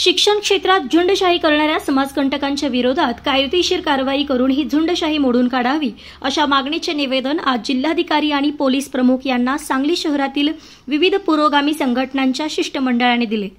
शिक्षण क्षेत्रात झुंडशाही करणाऱ्या समाजकंटकांच्या विरोधात कायदेशीर कारवाई करून ही झुंडशाही मोडून काढावी अशा मागणीचे निवेदन आज जिल्हाधिकारी आणि पोलीस प्रमुख यांना सांगली शहरातील विविध पुरोगामी संघटनांच्या शिष्टमंडळाने दिले।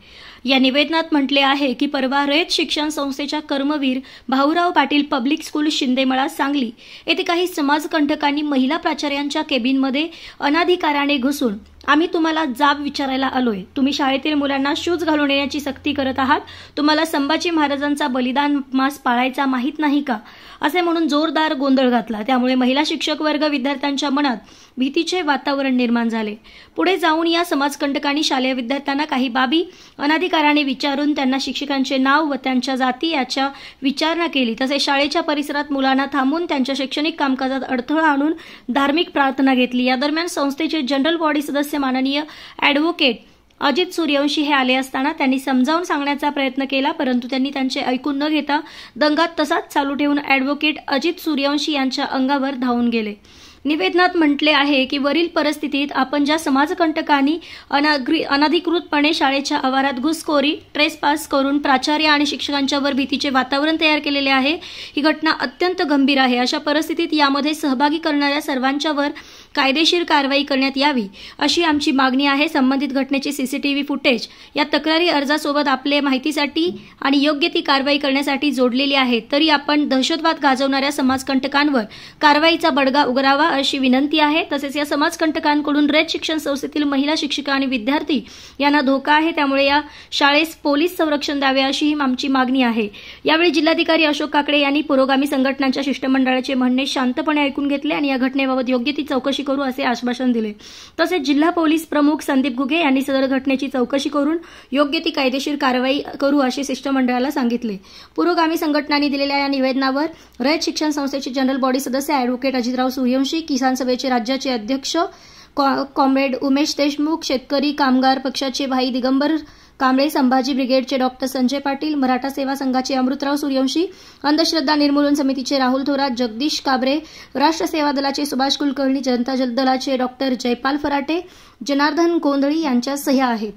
या निवेदनात म्हटले आहे की परवा रयत शिक्षण संस्थेच्या कर्मवीर भाऊराव पाटील पब्लिक स्कूल शिंदेमळा सांगली येथे काही समाजकंटकांनी महिला प्राचार्यांच्या केबिनमध्ये अनाधिकाराने घुसून आम्ही तुम्हाला जाब विचारायला आलोय, तुम्ही शाळेतील मुलांना शूज घालून येण्याची सक्ती करत आहात, तुम्हाला संभाजी महाराजांचा बलिदान मास पाळायचा माहित नाही का, असे म्हणून जोरदार गोंधळ घातला। त्यामुळे महिला शिक्षक वर्ग विद्यार्थ्यांच्या मनात भीतीचे वातावरण निर्माण झाले। पुढे जाऊन या समाजकंटकांनी शालेय विद्यार्थ्यांना काही बाबी अनाधिकाराने विचारून त्यांना शिक्षकांचे नाव व त्यांच्या जाती याच्या विचारणा केली। तसेच शाळेच्या परिसरात मुलांना थांबून त्यांच्या शैक्षणिक कामकाजात अडथळा आणून धार्मिक प्रार्थना घेतली। या दरम्यान संस्थेचे जनरल बॉडी सदस्य माननीय ॲडव्होकेट अजित सूर्यवंशी हे आले असताना त्यांनी समजावून सांगण्याचा प्रयत्न केला, परंतु त्यांनी त्यांचे ऐकून न घेता दंगा तसाच चालू ठेवून ॲडव्होकेट अजित सूर्यवंशी यांच्या अंगावर धावून गेले। निवेदनात म्हटले आहे की वरील परिस्थितीत आपण ज्या समाजकंटकांनी अनधिकृतपणे शाळेच्या आवारात घुसखोरी ट्रेसपास करून प्राचार्य आणि शिक्षकांच्यावर भीतीचे वातावरण तयार केलेले आहे, ही घटना अत्यंत गंभीर आहे। अशा परिस्थितीत यामध्ये सहभागी करणाऱ्या सर्वांच्यावर कायदेशीर कारवाई करण्यात यावी अशी आमची मागणी आहे। संबंधित घटनेचे सीसीटीव्ही फुटेज या तक्रारी अर्जासोबत आपले माहितीसाठी आणि योग्य ती कारवाई करण्यासाठी जोडलेली आहे, तरी आपण दहशतवाद गाजवणाऱ्या समाजकंटकांवर कारवाईचा बडगा उगारावा अशी विनंती आहे। तसेच या समाजकंटकांकडून रयत शिक्षण संस्थेतील महिला शिक्षिका आणि विद्यार्थी यांना धोका आहे, त्यामुळे या शाळेस पोलीस संरक्षण द्यावे अशी आमची मागणी आहे। यावेळी जिल्हाधिकारी अशोक काकडे यांनी पुरोगामी संघटनांच्या शिष्टमंडळाचे म्हणणे शांतपणे ऐकून घेतले आणि या घटनेबाबत योग्य ती चौकशी करू असे आश्वासन दिले। तसेच जिल्हा पोलीस प्रमुख संदीप घुगे यांनी सदर घटनेची चौकशी करून योग्य ती कायदेशीर कारवाई करू असे शिष्टमंडळाला सांगितले। पुरोगामी संघटनांनी दिलेल्या या निवेदनावर रयत शिक्षण संस्थेचे जनरल बॉडी सदस्य ॲडव्होकेट अजितराव सूर्यवंशी, किसान सभेचे राज्याचे अध्यक्ष कॉम्रेड उमेश देशमुख, शेतकरी कामगार पक्षाचे भाई दिगंबर कांबळे, संभाजी ब्रिगेडचे डॉक्टर संजय पाटील, मराठा सेवा संघाचे अमृतराव सूर्यवंशी, अंधश्रद्धा निर्मूलन समितीचे राहुल थोरात, जगदीश काबरे, राष्ट्र सेवा दलाचे सुभाष कुलकर्णी, जनता दलाचे डॉक्टर जयपाल फराटे, जनार्दन गोंधळी यांच्या सह्या आहेत।